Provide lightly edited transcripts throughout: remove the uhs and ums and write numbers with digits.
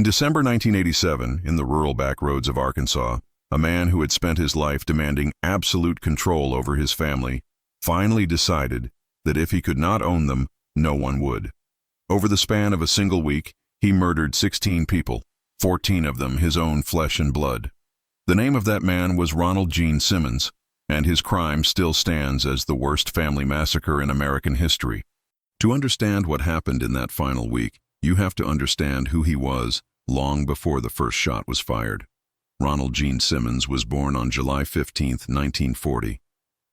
December 1987, in the rural backroads of Arkansas, a man who had spent his life demanding absolute control over his family finally decided that if he could not own them, no one would. Over the span of a single week, he murdered 16 people, 14 of them his own flesh and blood. The name of that man was Ronald Gene Simmons, and his crime still stands as the worst family massacre in American history. To understand what happened in that final week, you have to understand who he was long before the first shot was fired. Ronald Gene Simmons was born on July 15, 1940.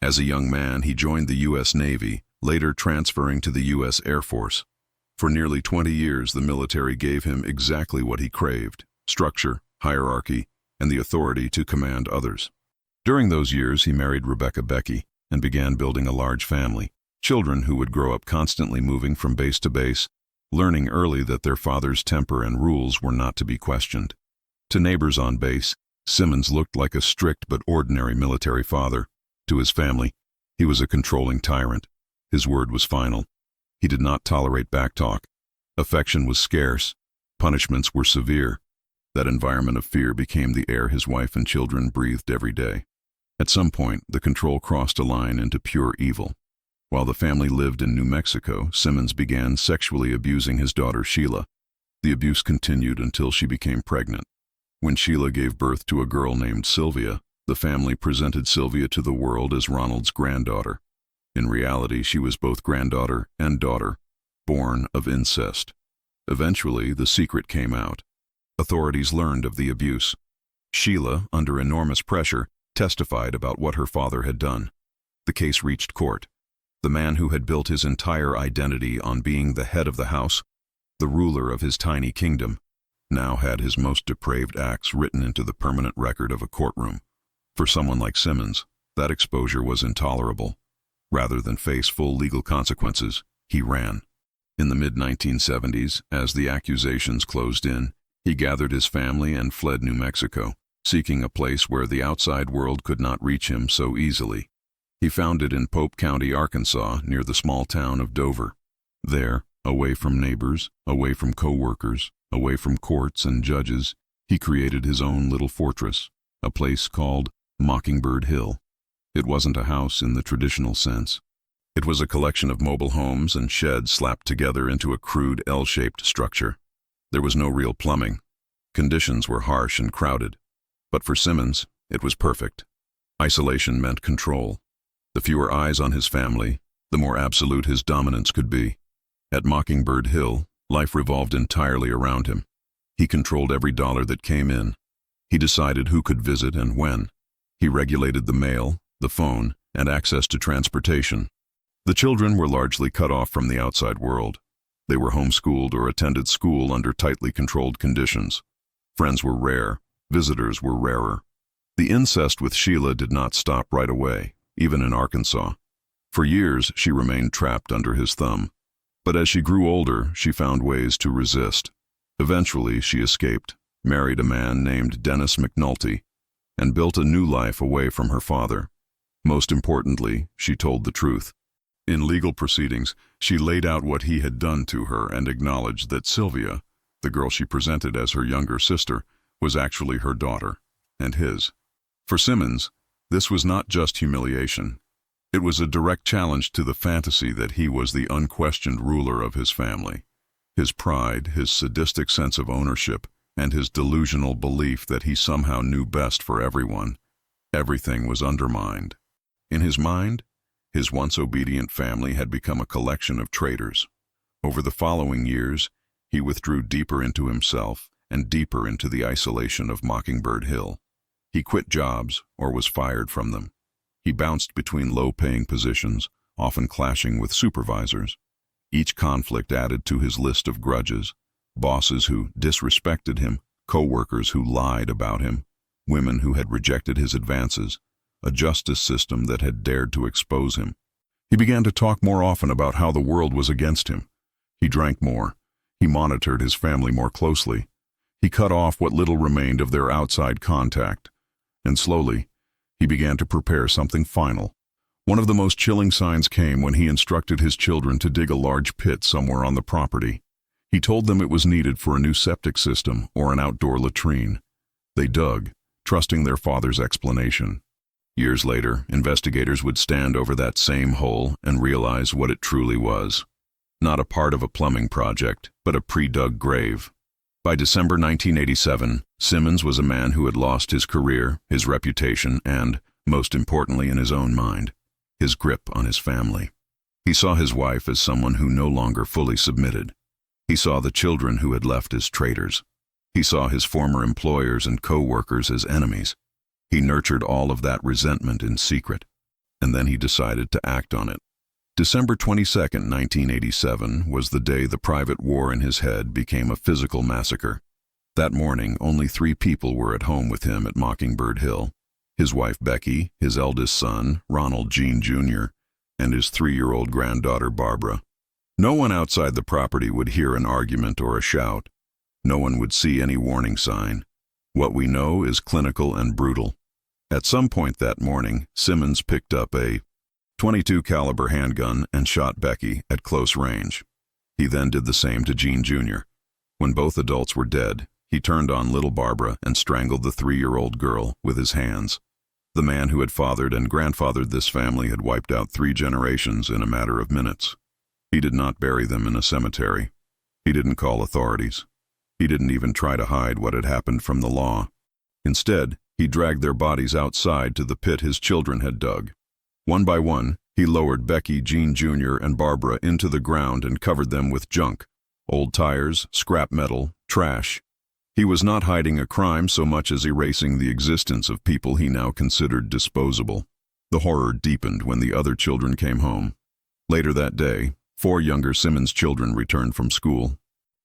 As a young man, he joined the U.S. Navy, later transferring to the U.S. Air Force. For nearly 20 years, the military gave him exactly what he craved: structure, hierarchy, and the authority to command others. During those years, he married Becky and began building a large family, children who would grow up constantly moving from base to base, learning early that their father's temper and rules were not to be questioned. To neighbors on base, Simmons looked like a strict but ordinary military father. To his family, he was a controlling tyrant. His word was final. He did not tolerate backtalk. Affection was scarce. Punishments were severe. That environment of fear became the air his wife and children breathed every day. At some point, the control crossed a line into pure evil. While the family lived in New Mexico, Simmons began sexually abusing his daughter Sheila. The abuse continued until she became pregnant. When Sheila gave birth to a girl named Sylvia, the family presented Sylvia to the world as Ronald's granddaughter. In reality, she was both granddaughter and daughter, born of incest. Eventually, the secret came out. Authorities learned of the abuse. Sheila, under enormous pressure, testified about what her father had done. The case reached court. The man who had built his entire identity on being the head of the house, the ruler of his tiny kingdom, now had his most depraved acts written into the permanent record of a courtroom. For someone like Simmons, that exposure was intolerable. Rather than face full legal consequences, he ran. In the mid-1970s, as the accusations closed in, he gathered his family and fled New Mexico, seeking a place where the outside world could not reach him so easily. He found it in Pope County, Arkansas, near the small town of Dover. There, away from neighbors, away from co-workers, away from courts and judges, he created his own little fortress, a place called Mockingbird Hill. It wasn't a house in the traditional sense. It was a collection of mobile homes and sheds slapped together into a crude L-shaped structure. There was no real plumbing. Conditions were harsh and crowded. But for Simmons, it was perfect. Isolation meant control. The fewer eyes on his family, the more absolute his dominance could be. At Mockingbird Hill, life revolved entirely around him. He controlled every dollar that came in. He decided who could visit and when. He regulated the mail, the phone, and access to transportation. The children were largely cut off from the outside world. They were homeschooled or attended school under tightly controlled conditions. Friends were rare. Visitors were rarer. The incest with Sheila did not stop right away, even in Arkansas. For years, she remained trapped under his thumb. But as she grew older, she found ways to resist. Eventually, she escaped, married a man named Dennis McNulty, and built a new life away from her father. Most importantly, she told the truth. In legal proceedings, she laid out what he had done to her and acknowledged that Sylvia, the girl she presented as her younger sister, was actually her daughter, and his. For Simmons, this was not just humiliation. It was a direct challenge to the fantasy that he was the unquestioned ruler of his family. His pride, his sadistic sense of ownership, and his delusional belief that he somehow knew best for everyone. Everything was undermined. In his mind, his once obedient family had become a collection of traitors. Over the following years, he withdrew deeper into himself and deeper into the isolation of Mockingbird Hill. He quit jobs or was fired from them. He bounced between low-paying positions, often clashing with supervisors. Each conflict added to his list of grudges: bosses who disrespected him, co-workers who lied about him, women who had rejected his advances, a justice system that had dared to expose him. He began to talk more often about how the world was against him. He drank more. He monitored his family more closely. He cut off what little remained of their outside contact. And slowly, he began to prepare something final. One of the most chilling signs came when he instructed his children to dig a large pit somewhere on the property. He told them it was needed for a new septic system or an outdoor latrine. They dug, trusting their father's explanation. Years later, investigators would stand over that same hole and realize what it truly was. Not a part of a plumbing project, but a pre-dug grave. By December 1987, Simmons was a man who had lost his career, his reputation, and, most importantly in his own mind, his grip on his family. He saw his wife as someone who no longer fully submitted. He saw the children who had left as traitors. He saw his former employers and co-workers as enemies. He nurtured all of that resentment in secret, and then he decided to act on it. December 22, 1987, was the day the private war in his head became a physical massacre. That morning, only 3 people were at home with him at Mockingbird Hill: his wife Becky, his eldest son, Ronald Gene Jr., and his 3-year-old granddaughter Barbara. No one outside the property would hear an argument or a shout. No one would see any warning sign. What we know is clinical and brutal. At some point that morning, Simmons picked up a .22 caliber handgun and shot Becky at close range. He then did the same to Gene Jr. When both adults were dead, he turned on little Barbara and strangled the 3-year-old girl with his hands. The man who had fathered and grandfathered this family had wiped out 3 generations in a matter of minutes. He did not bury them in a cemetery. He didn't call authorities. He didn't even try to hide what had happened from the law. Instead, he dragged their bodies outside to the pit his children had dug. One by one, he lowered Becky, Gene Jr., and Barbara into the ground and covered them with junk: old tires, scrap metal, trash. He was not hiding a crime so much as erasing the existence of people he now considered disposable. The horror deepened when the other children came home. Later that day, 4 younger Simmons children returned from school.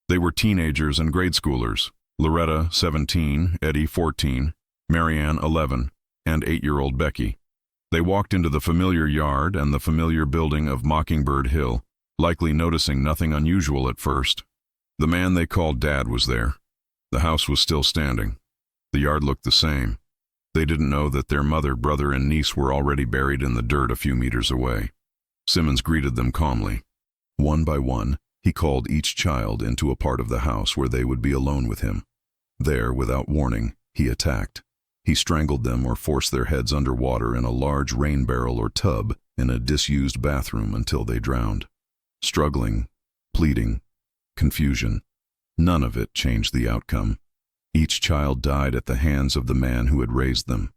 They were teenagers and grade schoolers: Loretta, 17, Eddy, 14, Marianne, 11, and 8-year-old Becky. They walked into the familiar yard and the familiar building of Mockingbird Hill, likely noticing nothing unusual at first. The man they called Dad was there. The house was still standing. The yard looked the same. They didn't know that their mother, brother, and niece were already buried in the dirt a few meters away. Simmons greeted them calmly. One by one, he called each child into a part of the house where they would be alone with him. There, without warning, he attacked. He strangled them or forced their heads under water in a large rain barrel or tub in a disused bathroom until they drowned. Struggling, pleading, confusion. None of it changed the outcome. Each child died at the hands of the man who had raised them.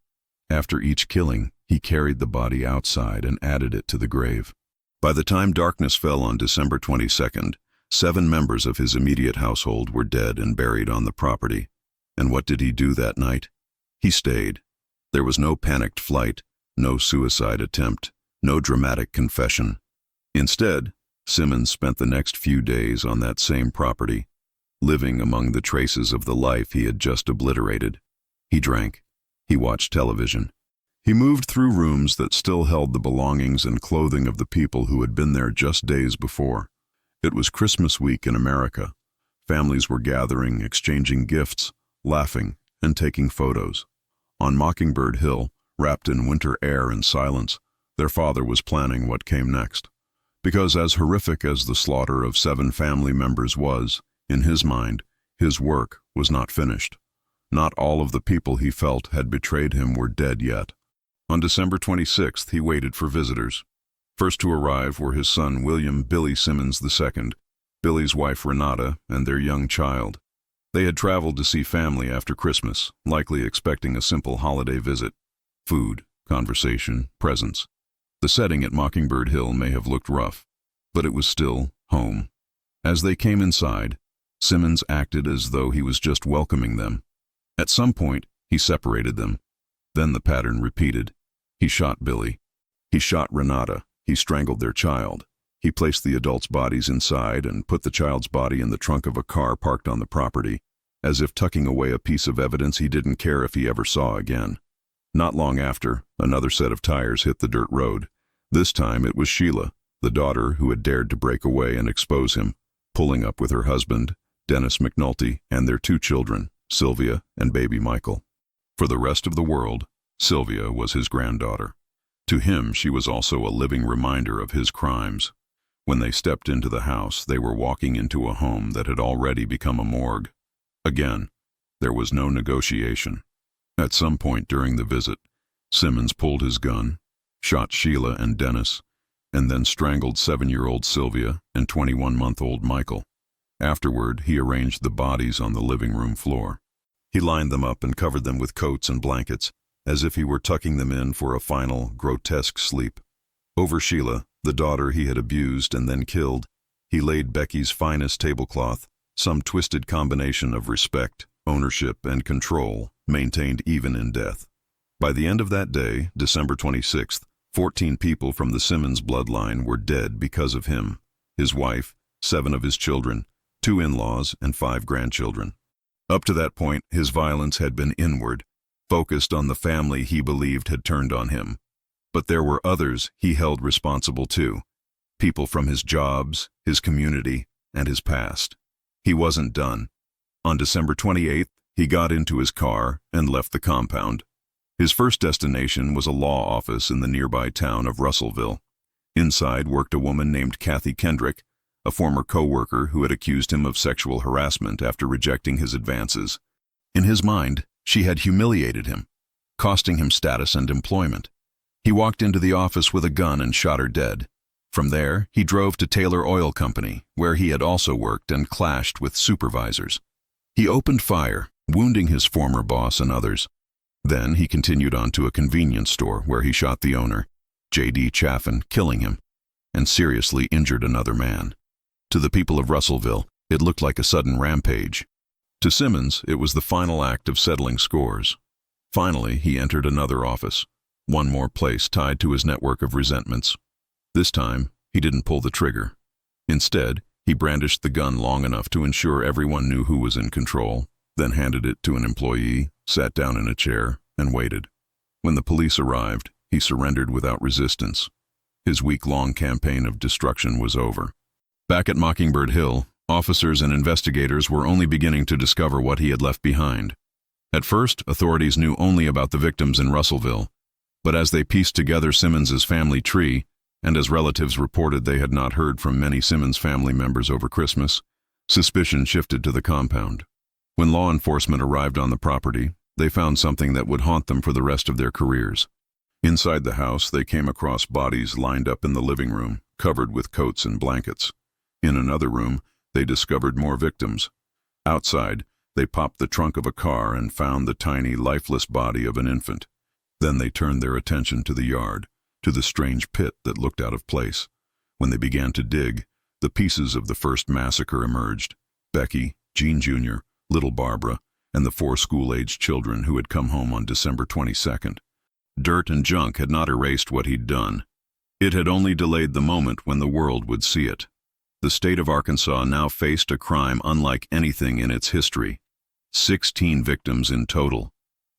After each killing, he carried the body outside and added it to the grave. By the time darkness fell on December 22nd, 7 members of his immediate household were dead and buried on the property. And what did he do that night? He stayed. There was no panicked flight, no suicide attempt, no dramatic confession. Instead, Simmons spent the next few days on that same property, living among the traces of the life he had just obliterated. He drank. He watched television. He moved through rooms that still held the belongings and clothing of the people who had been there just days before. It was Christmas week in America. Families were gathering, exchanging gifts, laughing, and taking photos. On Mockingbird Hill, wrapped in winter air and silence, their father was planning what came next. Because as horrific as the slaughter of 7 family members was, in his mind, his work was not finished. Not all of the people he felt had betrayed him were dead yet. On December 26th, he waited for visitors. First to arrive were his son William "Billy" Simmons II, Billy's wife Renata, and their young child. They had traveled to see family after Christmas, likely expecting a simple holiday visit. Food, conversation, presents. The setting at Mockingbird Hill may have looked rough, but it was still home. As they came inside, Simmons acted as though he was just welcoming them. At some point, he separated them. Then the pattern repeated. He shot Billy. He shot Renata. He strangled their child. He placed the adults' bodies inside and put the child's body in the trunk of a car parked on the property, as if tucking away a piece of evidence he didn't care if he ever saw again. Not long after, another set of tires hit the dirt road. This time it was Sheila, the daughter who had dared to break away and expose him, pulling up with her husband, Dennis McNulty, and their 2 children, Sylvia and baby Michael. For the rest of the world, Sylvia was his granddaughter. To him, she was also a living reminder of his crimes. When they stepped into the house, they were walking into a home that had already become a morgue. Again, there was no negotiation. At some point during the visit, Simmons pulled his gun, shot Sheila and Dennis, and then strangled 7-year-old Sylvia and 21-month-old Michael. Afterward, he arranged the bodies on the living room floor. He lined them up and covered them with coats and blankets, as if he were tucking them in for a final, grotesque sleep. Over Sheila, the daughter he had abused and then killed, he laid Becky's finest tablecloth, some twisted combination of respect, ownership, and control, maintained even in death. By the end of that day, December 26th, 14 people from the Simmons bloodline were dead because of him, his wife, 7 of his children, 2 in-laws, and 5 grandchildren. Up to that point, his violence had been inward, focused on the family he believed had turned on him. But there were others he held responsible too, people from his jobs, his community, and his past. He wasn't done. On December 28th, he got into his car and left the compound. His first destination was a law office in the nearby town of Russellville. Inside worked a woman named Kendrick, a former co-worker who had accused him of sexual harassment after rejecting his advances. In his mind, she had humiliated him, costing him status and employment. He walked into the office with a gun and shot her dead. From there, he drove to Taylor Oil Company, where he had also worked and clashed with supervisors. He opened fire, wounding his former boss and others. Then he continued on to a convenience store where he shot the owner, J.D. Chaffin, killing him, and seriously injured another man. To the people of Russellville, it looked like a sudden rampage. To Simmons, it was the final act of settling scores. Finally, he entered another office, one more place tied to his network of resentments. This time, he didn't pull the trigger. Instead, he brandished the gun long enough to ensure everyone knew who was in control, then handed it to an employee, sat down in a chair, and waited. When the police arrived, he surrendered without resistance. His week-long campaign of destruction was over. Back at Mockingbird Hill, officers and investigators were only beginning to discover what he had left behind. At first, authorities knew only about the victims in Russellville, but as they pieced together Simmons's family tree, and as relatives reported they had not heard from many Simmons family members over Christmas, suspicion shifted to the compound. When law enforcement arrived on the property, they found something that would haunt them for the rest of their careers. Inside the house, they came across bodies lined up in the living room, covered with coats and blankets. In another room, they discovered more victims. Outside, they popped the trunk of a car and found the tiny, lifeless body of an infant. Then they turned their attention to the yard, to the strange pit that looked out of place. When they began to dig, the pieces of the first massacre emerged: Becky, Gene Jr., little Barbara, and the 4 school-aged children who had come home on December 22nd. Dirt and junk had not erased what he'd done. It had only delayed the moment when the world would see it. The state of Arkansas now faced a crime unlike anything in its history. 16 victims in total,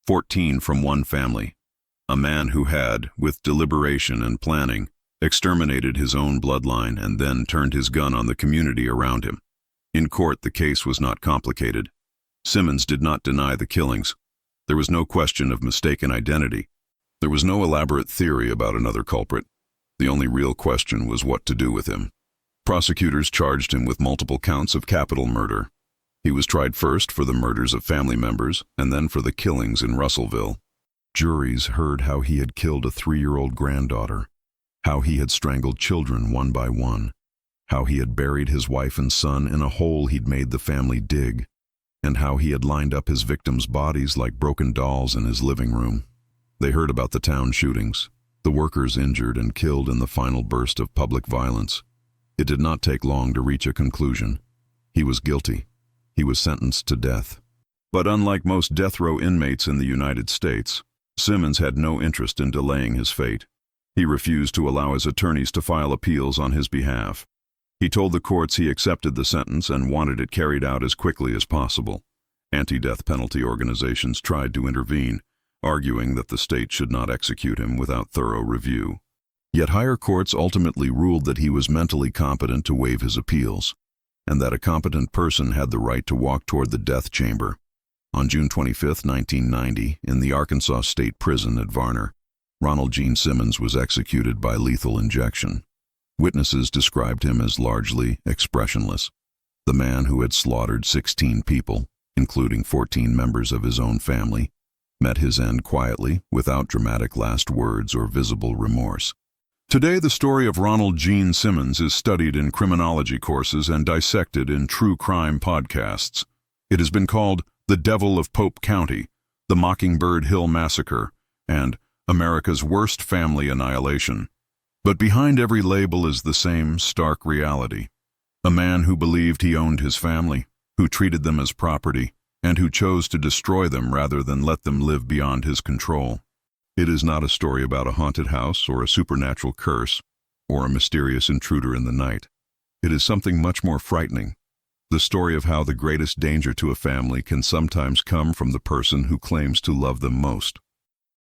14 from one family. A man who had, with deliberation and planning, exterminated his own bloodline and then turned his gun on the community around him. In court, the case was not complicated. Simmons did not deny the killings. There was no question of mistaken identity. There was no elaborate theory about another culprit. The only real question was what to do with him. Prosecutors charged him with multiple counts of capital murder. He was tried first for the murders of family members and then for the killings in Russellville. Juries heard how he had killed a 3-year-old granddaughter, how he had strangled children one by one, how he had buried his wife and son in a hole he'd made the family dig, and how he had lined up his victims' bodies like broken dolls in his living room. They heard about the town shootings, the workers injured and killed in the final burst of public violence. It did not take long to reach a conclusion. He was guilty. He was sentenced to death. But unlike most death row inmates in the United States, Simmons had no interest in delaying his fate. He refused to allow his attorneys to file appeals on his behalf. He told the courts he accepted the sentence and wanted it carried out as quickly as possible. Anti-death penalty organizations tried to intervene, arguing that the state should not execute him without thorough review. Yet higher courts ultimately ruled that he was mentally competent to waive his appeals, and that a competent person had the right to walk toward the death chamber. On June 25, 1990, in the Arkansas State Prison at Varner, Ronald Gene Simmons was executed by lethal injection. Witnesses described him as largely expressionless. The man who had slaughtered 16 people, including 14 members of his own family, met his end quietly, without dramatic last words or visible remorse. Today, the story of Ronald Gene Simmons is studied in criminology courses and dissected in true crime podcasts. It has been called The Devil of Pope County, The Mockingbird Hill Massacre, and America's Worst Family Annihilation. But behind every label is the same stark reality. A man who believed he owned his family, who treated them as property, and who chose to destroy them rather than let them live beyond his control. It is not a story about a haunted house or a supernatural curse or a mysterious intruder in the night. It is something much more frightening. The story of how the greatest danger to a family can sometimes come from the person who claims to love them most.